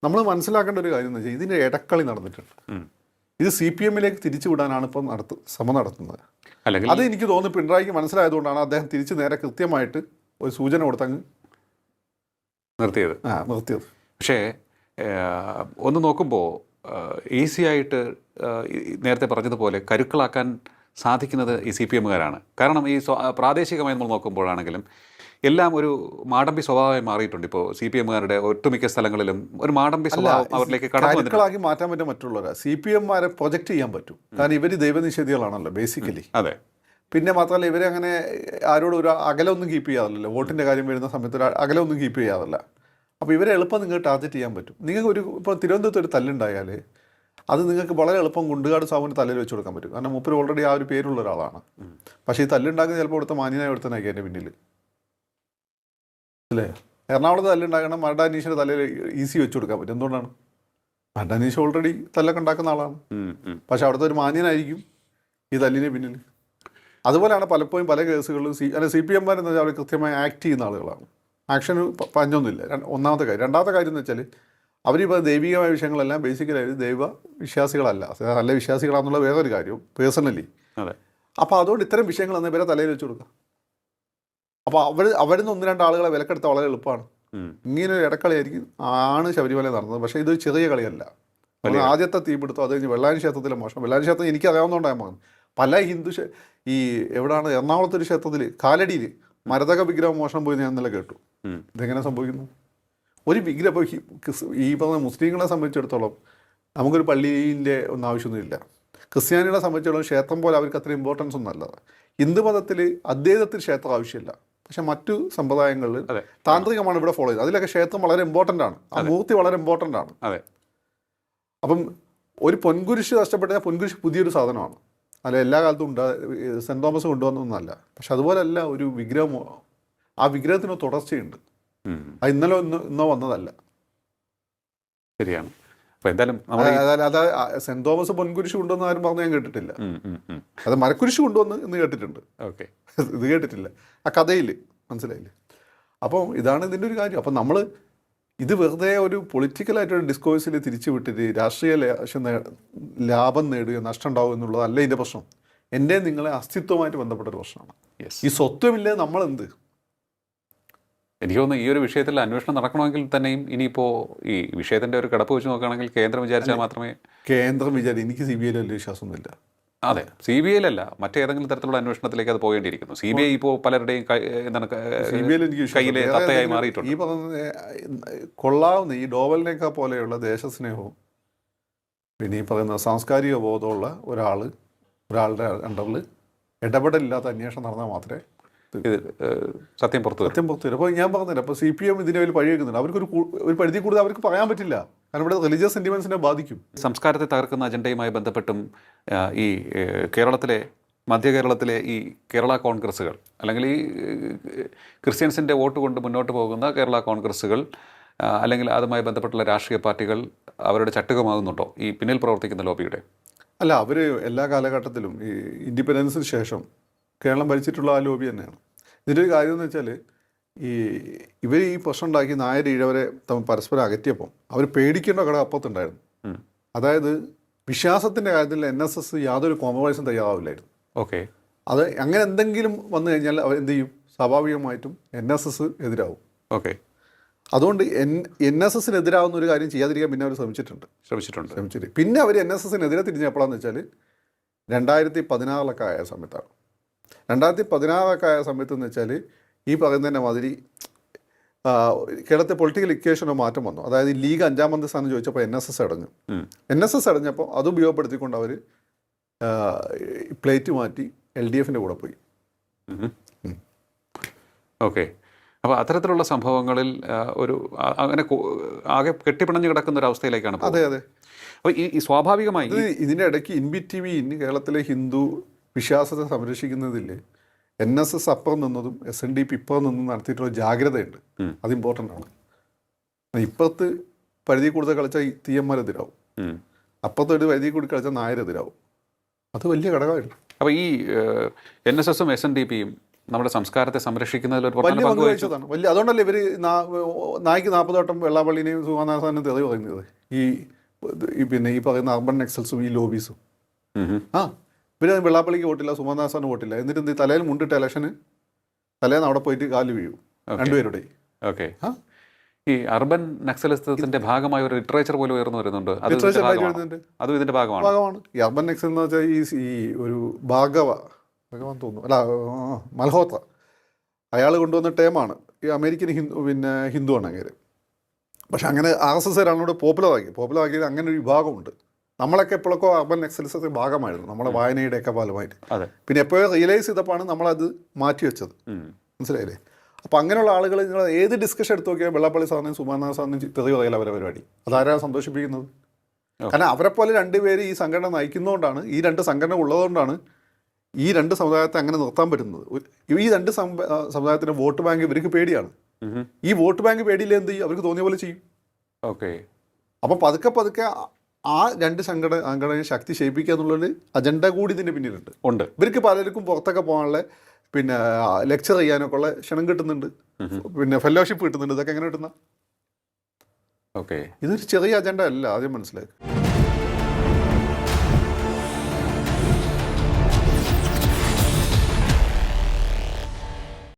നമ്മൾ മനസ്സിലാക്കേണ്ട ഒരു കാര്യം എന്ന് വെച്ചാൽ ഇതിൻ്റെ ഇടക്കളി നടന്നിട്ടുണ്ട്. ഇത് CPM-ലേക്ക് തിരിച്ചു വിടാനാണ് ഇപ്പം ശ്രമം നടത്തുന്നത്. അല്ലെങ്കിൽ അത് എനിക്ക് തോന്നുന്നു പിണറായിക്ക് മനസ്സിലായതുകൊണ്ടാണ് അദ്ദേഹം തിരിച്ച് നേരെ കൃത്യമായിട്ട് ഒരു സൂചന കൊടുത്തങ്ങ് നിർത്തിയത്. പക്ഷേ ഒന്ന് നോക്കുമ്പോൾ ഈസി ആയിട്ട് നേരത്തെ പറഞ്ഞതുപോലെ കരുക്കളാക്കാൻ സാധിക്കുന്നത് ഈ CPM-കാരാണ്. കാരണം ഈ പ്രാദേശികമായി നമ്മൾ നോക്കുമ്പോഴാണെങ്കിലും എല്ലാം ഒരു മാടമ്പി സ്വഭാവമായി മാറിയിട്ടുണ്ട്. ഇപ്പോൾ CPM-കാരുടെ ഒട്ടുമിക്ക സ്ഥലങ്ങളിലും ഒരു മാടമ്പി സ്വഭാവം അവരിലേക്ക് കരുക്കളാക്കി മാറ്റാൻ പറ്റും. മറ്റുള്ളവരെ CPM-മാരെ പ്രൊജക്റ്റ് ചെയ്യാൻ പറ്റും. കാരണം ഇവർ ദൈവനിഷേധികളാണല്ലോ ബേസിക്കലി. അതെ. പിന്നെ മാത്രമല്ല ഇവരങ്ങനെ ആരോടും ഒരു അകലമൊന്നും കീപ്പ് ചെയ്യാറില്ലല്ലോ. വോട്ടിൻ്റെ കാര്യം വരുന്ന സമയത്ത് ഒരു അകലമൊന്നും കീപ്പ് ചെയ്യാറില്ല. അപ്പോൾ ഇവരെ എളുപ്പം നിങ്ങൾക്ക് ടാർഗറ്റ് ചെയ്യാൻ പറ്റും. നിങ്ങൾക്ക് ഇപ്പോൾ തിരുവനന്തപുരത്ത് ഒരു തല്ലുണ്ടായാൽ അത് നിങ്ങൾക്ക് വളരെ എളുപ്പം കുണ്ടുകാട് സാബുവിന് തലയിൽ വെച്ച് കൊടുക്കാൻ പറ്റും. കാരണം മൂപ്പര് ഓൾറെഡി ആ ഒരു പേരുള്ള ഒരാളാണ്. പക്ഷേ ഈ തല്ലുണ്ടാക്കുന്ന ചിലപ്പോൾ ഇവിടുത്തെ മാന്യനായ ഒരുത്തനായിരിക്കും എൻ്റെ പിന്നിൽ, അല്ലേ? എറണാകുളത്ത് തല്ലുണ്ടാക്കണം മരടാനീഷിൻ്റെ തലയിൽ ഈസി വെച്ച് കൊടുക്കാൻ പറ്റും. എന്തുകൊണ്ടാണ്? മരടാനീഷ് ഓൾറെഡി തല്ലൊക്കെ ഉണ്ടാക്കുന്ന ആളാണ്. പക്ഷെ അവിടുത്തെ ഒരു മാന്യനായിരിക്കും ഈ തല്ലിന് പിന്നിൽ. അതുപോലെയാണ് പലപ്പോഴും പല കേസുകളിലും CPM-മാർ എന്ന് വെച്ചാൽ അവർ കൃത്യമായി ആക്ട് ചെയ്യുന്ന ആളുകളാണ്. ആക്ഷന് പഞ്ഞൊന്നുമില്ല. ഒന്നാമത്തെ കാര്യം. രണ്ടാമത്തെ കാര്യം എന്ന് വെച്ചാൽ അവരിപ്പോൾ ദൈവികമായ വിഷയങ്ങളെല്ലാം ബേസിക്കലി ദൈവ വിശ്വാസികളല്ല, നല്ല വിശ്വാസികളാണെന്നുള്ള വേറൊരു കാര്യം പേഴ്സണലി. അപ്പോൾ അതുകൊണ്ട് ഇത്തരം വിഷയങ്ങൾ അന്ന് ഇവരെ തലയിൽ വെച്ച് കൊടുക്കുക. അപ്പോൾ അവരിൽ നിന്ന് 1-2 ആളുകളെ വിലക്കെടുത്ത വളരെ എളുപ്പമാണ്. ഇങ്ങനെ ഒരു ഇടക്കളിയായിരിക്കും ആണ് ശബരിമല നടന്നത്. പക്ഷേ ഇതൊരു ചെറിയ കളിയല്ല. ആദ്യത്തെ തീപിടുത്തം, അത് കഴിഞ്ഞ് വെള്ളായണി ക്ഷേത്രത്തിലെ മോഷണം. വെള്ളായണി ക്ഷേത്രം എനിക്ക് അറിയാവുന്നതുകൊണ്ടാണ് ഞാൻ പറഞ്ഞത്. പല ഈ എവിടെയാണ് എറണാകുളത്തെ ഒരു ക്ഷേത്രത്തിൽ കാലടിയിൽ മരതക വിഗ്രഹം മോഷണം പോയി ഞാൻ ഇന്നലെ കേട്ടു. ഇതെങ്ങനെ സംഭവിക്കുന്നു? ഒരു വിഗ്രഹം ഇപ്പോൾ ഈ പറഞ്ഞ മുസ്ലിങ്ങളെ സംബന്ധിച്ചിടത്തോളം നമുക്കൊരു പള്ളീൻ്റെ ഒന്നും ആവശ്യമൊന്നുമില്ല. ക്രിസ്ത്യാനികളെ സംബന്ധിച്ചിടത്തോളം ക്ഷേത്രം പോലെ അവർക്ക് അത്ര ഇമ്പോർട്ടൻസ് ഒന്നുമല്ല. ഹിന്ദു മതത്തിൽ അദ്ദേഹത്തിന് ക്ഷേത്രം ആവശ്യമില്ല. പക്ഷെ മറ്റു സമ്പ്രദായങ്ങളിൽ താന്ത്രികമാണ് ഇവിടെ ഫോളോ ചെയ്തത്. അതിലൊക്കെ ക്ഷേത്രം വളരെ ഇമ്പോർട്ടൻ്റ് ആണ്. ആ മൂർത്തി വളരെ ഇമ്പോർട്ടൻ്റ് ആണ്. അപ്പം ഒരു പൊൻകുരിശ് നഷ്ടപ്പെട്ടാൽ പൊൻകുരിശ് പുതിയൊരു സാധനമാണ്. അല്ല എല്ലാ കാലത്തും സെൻറ്റ് തോമസ് കൊണ്ടുവന്നൊന്നല്ല. പക്ഷെ അതുപോലെയല്ല ഒരു വിഗ്രഹം. ആ വിഗ്രഹത്തിന് തുടർച്ചയുണ്ട്. അത് ഇന്നലെ ഇന്നോ വന്നതല്ല. ശരിയാണ്. അപ്പോൾ എന്തായാലും അത് സെൻറ്റ് തോമസ് പൊൻകുരിശ് കൊണ്ടുവന്ന് ആരും പറഞ്ഞ് ഞാൻ കേട്ടിട്ടില്ല. അത് മരക്കുരിശ് കൊണ്ടുവന്ന് എന്ന് കേട്ടിട്ടുണ്ട്. ഓക്കെ, ഇത് കേട്ടിട്ടില്ല ആ കഥയിൽ. മനസ്സിലായില്ലേ? അപ്പോൾ ഇതാണ് ഇതിൻ്റെ ഒരു കാര്യം. അപ്പം നമ്മൾ ഇത് വെറുതെ ഒരു പൊളിറ്റിക്കലായിട്ടൊരു ഡിസ്കോഴ്സിൽ തിരിച്ചു വിട്ടിട്ട് രാഷ്ട്രീയ ലാഭം നേടുകയോ നഷ്ടം ഉണ്ടാവുക എന്നുള്ളതല്ല ഇതിൻ്റെ പ്രശ്നം. എൻ്റെ നിങ്ങളെ അസ്തിത്വമായിട്ട് ബന്ധപ്പെട്ടൊരു പ്രശ്നമാണ്. ഈ സ്വത്വമില്ലേ നമ്മളെന്ത്? എനിക്ക് തോന്നുന്നു ഈ ഒരു വിഷയത്തിൽ അന്വേഷണം നടക്കണമെങ്കിൽ തന്നെയും ഇനിയിപ്പോൾ ഈ വിഷയത്തിൻ്റെ ഒരു കിടപ്പ് വെച്ച് നോക്കുകയാണെങ്കിൽ കേന്ദ്രം വിചാരിച്ചാൽ മാത്രമേ. എനിക്ക് CBI വലിയ വിശ്വാസമൊന്നുമില്ല. അതെ, CBI-ലല്ല, മറ്റേതെങ്കിലും തരത്തിലുള്ള അന്വേഷണത്തിലേക്ക് അത് പോകേണ്ടിയിരിക്കുന്നു. CBI ഇപ്പോൾ പലരുടെയും എന്താണ് കയ്യിലെ തത്തയായി മാറിയിട്ടുണ്ട്. ഈ പറയുന്ന കൊള്ളാവുന്ന ഈ ഡോവലിനേക്കാ പോലെയുള്ള ദേശസ്നേഹവും പിന്നെ ഈ പറയുന്ന സാംസ്കാരിക ബോധമുള്ള ഒരാളുടെ അണ്ടറിൽ ഇടപെടലില്ലാത്ത അന്വേഷണം നടന്നാൽ മാത്രമേ ഇത് സത്യം പുറത്തു വരും. അപ്പോൾ ഞാൻ പറഞ്ഞില്ല, അപ്പോൾ CPM ഇതിനെ വലിയ പഴി വെക്കുന്നുണ്ട്. അവർക്കൊരു പരിധി കൂടുതൽ അവർക്ക് പറയാൻ പറ്റില്ല. കാരണം ഇവിടെ റിലീജിയസ് സെൻറ്റിമെൻസിനെ ബാധിക്കും. സംസ്കാരത്തെ തകർക്കുന്ന അജണ്ടയുമായി ബന്ധപ്പെട്ടും ഈ കേരളത്തിലെ മധ്യ കേരളത്തിലെ ഈ കേരള കോൺഗ്രസ്സുകൾ അല്ലെങ്കിൽ ഈ ക്രിസ്ത്യൻസിൻ്റെ വോട്ട് കൊണ്ട് മുന്നോട്ട് പോകുന്ന കേരള കോൺഗ്രസ്സുകൾ അല്ലെങ്കിൽ അതുമായി ബന്ധപ്പെട്ടുള്ള രാഷ്ട്രീയ പാർട്ടികൾ അവരുടെ ചട്ടുകമാകുന്നുണ്ടോ ഈ പിന്നിൽ പ്രവർത്തിക്കുന്ന ലോബിയുടെ? അല്ല, അവർ എല്ലാ കാലഘട്ടത്തിലും ഈ ഇൻഡിപെൻഡൻസിന് ശേഷം കേരളം ഭരിച്ചിട്ടുള്ള ആ ലോബി തന്നെയാണ്. ഇതിൻ്റെ ഒരു കാര്യം എന്ന് വെച്ചാൽ ഇവർ ഈ പ്രശ്നം ഉണ്ടാക്കി നായർ ഈഴവരെ പരസ്പരം അകറ്റിയപ്പം അവർ പേടിക്കേണ്ട ഘടകം അപ്പത്തുണ്ടായിരുന്നു. അതായത് വിശ്വാസത്തിൻ്റെ കാര്യത്തിൽ NSS യാതൊരു കോംപ്രമൈസും തയ്യാറാവില്ലായിരുന്നു. ഓക്കെ, അത് അങ്ങനെ എന്തെങ്കിലും വന്നു കഴിഞ്ഞാൽ അവർ എന്ത് ചെയ്യും? സ്വാഭാവികമായിട്ടും NSS എതിരാവും. ഓക്കെ, അതുകൊണ്ട് NSS-നെതിരാവുന്ന ഒരു കാര്യം ചെയ്യാതിരിക്കാൻ പിന്നെ അവർ ശ്രമിച്ചിട്ടുണ്ട്. പിന്നെ അവർ NSS-നെതിരെ തിരിഞ്ഞപ്പോഴാന്ന് വെച്ചാൽ 2016 ആയ സമയത്താണ്. 2016 ആയ സമയത്ത് എന്ന് വെച്ചാൽ ഈ പറയുന്നതിൻ്റെ മാതിരി കേരളത്തെ പൊളിറ്റിക്കൽ ഇക്വേഷനോ മാറ്റം വന്നു. അതായത് ലീഗ് 5-ാം സ്ഥാനം ചോദിച്ചപ്പോൾ NSS അടഞ്ഞു. NSS അടഞ്ഞപ്പോൾ അത് ഉപയോഗപ്പെടുത്തിക്കൊണ്ട് അവർ പ്ലേറ്റ് മാറ്റി LDF-ൻ്റെ കൂടെ പോയി. ഓക്കെ, അപ്പോൾ അത്തരത്തിലുള്ള സംഭവങ്ങളിൽ ഒരു അങ്ങനെ ആകെ കെട്ടിപ്പിണഞ്ഞ് കിടക്കുന്ന ഒരു അവസ്ഥയിലേക്കാണ്. അതെ. അപ്പോൾ ഈ സ്വാഭാവികമായി ഇതിൻ്റെ ഇടയ്ക്ക് ഇൻ കേരളത്തിലെ ഹിന്ദു വിശ്വാസത്തെ സംരക്ഷിക്കുന്നതിൽ NSS അപ്പുറം നിന്നതും SNDP ഇപ്പുറം നിന്നും നടത്തിയിട്ടുള്ള ജാഗ്രതയുണ്ട്. അത് ഇമ്പോർട്ടൻ്റ് ആണ്. ഇപ്പുറത്ത് പരിധി കൂടുതൽ കളിച്ചാൽ തീയന്മാരെതിരാവും, അപ്പുറത്ത് ഒരു പരിധി കൂടി കളിച്ചാൽ നായരെതിരാവും. അത് വലിയ ഘടകമായിരുന്നു. അപ്പോൾ ഈ NSS-ഉം SNDP-യും നമ്മുടെ സംസ്കാരത്തെ സംരക്ഷിക്കുന്നതിൽ ഒരു വലിയ പ്രധാന പങ്ക് പങ്ക് വഹിച്ചു. വഹിച്ചതാണ്. അതുകൊണ്ടല്ലേ ഇവർ നായ്ക്ക് 40 വട്ടം വെള്ളാപ്പള്ളിനെയും സുഗമനാഥനും തെളിവ് പറയുന്നത് പിന്നെ ഈ പറയുന്ന അർബൻ നക്സൽസും ഈ ലോബീസും. ആ ഇവർ വെള്ളാപ്പള്ളിക്ക് വോട്ടില്ല, സുഗമനാഥന് വോട്ടില്ല, എന്നിട്ട് എന്ത് തലയിൽ മുണ്ടിട്ട് ഇലക്ഷന് തലേന്ന് അവിടെ പോയിട്ട് കാല് വീഴും രണ്ടുപേരുടെ. ഓക്കെ, ഈ അർബൻ നക്സലിസത്തിന്റെ ഭാഗമായ ഒരു ലിറ്ററേച്ചർ പോലും ഉയർന്നു വരുന്നുണ്ട്. അതും ഇതിന്റെ ഭാഗമാണ്. ഈ അർബൻ നക്സൽ എന്ന് വെച്ചാൽ ഈ ഒരു ഭഗവാൻ തോന്നുന്നു, അല്ല മൽഹോത്ര, അയാൾ കൊണ്ടുവന്ന ടേമാണ്. ഈ അമേരിക്കൻ ഹിന്ദുവാണ് അങ്ങനെ. പക്ഷെ അങ്ങനെ RSS ഒരാളോട് പോപ്പുലറാക്കിയത് അങ്ങനെ ഒരു വിഭാഗമുണ്ട്. നമ്മളൊക്കെ എപ്പോഴൊക്കെ അർബൻ നക്സലിസത്തിന്റെ ഭാഗമായിരുന്നു, നമ്മുടെ വായനയുടെയൊക്കെ ഫലമായിട്ട്. പിന്നെ എപ്പോഴും റിയലൈസ് ചെയ്തപ്പോഴാണ് നമ്മളത് മാറ്റി വെച്ചത്. മനസ്സിലായില്ലേ? അപ്പോൾ അങ്ങനെയുള്ള ആളുകൾ നിങ്ങൾ ഏത് ഡിസ്കഷൻ എടുത്ത് നോക്കിയാൽ വെള്ളാപ്പള്ളി സാറിനെയും സുഗമനാഥ സാറിനെയും തെറി പറയില്ല അവരെ പരിപാടി. അതാരാണ് സന്തോഷിപ്പിക്കുന്നത്? കാരണം അവരെ പോലെ രണ്ടുപേര് ഈ സംഘടന നയിക്കുന്നതുകൊണ്ടാണ്, ഈ രണ്ട് സംഘടന ഉള്ളതുകൊണ്ടാണ് ഈ രണ്ട് സമുദായത്തെ അങ്ങനെ നിർത്താൻ പറ്റുന്നത്. ഈ രണ്ട് സമുദായത്തിൻ്റെ വോട്ട് ബാങ്ക് ഇവർക്ക് പേടിയാണ്. ഈ വോട്ട് ബാങ്ക് പേടിയില്ല എന്ത് ചെയ്യും? അവർക്ക് തോന്നിയ പോലെ ചെയ്യും. ഓക്കെ, അപ്പം പതുക്കെ ആ രണ്ട് സംഘടനയെ ശക്തി ക്ഷയിപ്പിക്കുക എന്നുള്ളൊരു അജണ്ട കൂടി ഇതിൻ്റെ പിന്നിലുണ്ട്. ഇവർക്ക് പലർക്കും പുറത്തൊക്കെ പോകാനുള്ള പിന്നെ ലെക്ചർ ചെയ്യാനൊക്കെ ഉള്ള ക്ഷണം കിട്ടുന്നുണ്ട്, പിന്നെ ഫെലോഷിപ്പ് കിട്ടുന്നുണ്ട്. ഇതൊക്കെ എങ്ങനെ കിട്ടുന്ന? ഓക്കെ, ഇതൊരു ചെറിയ അജണ്ട അല്ല, ആദ്യം മനസ്സിലാക്കുക.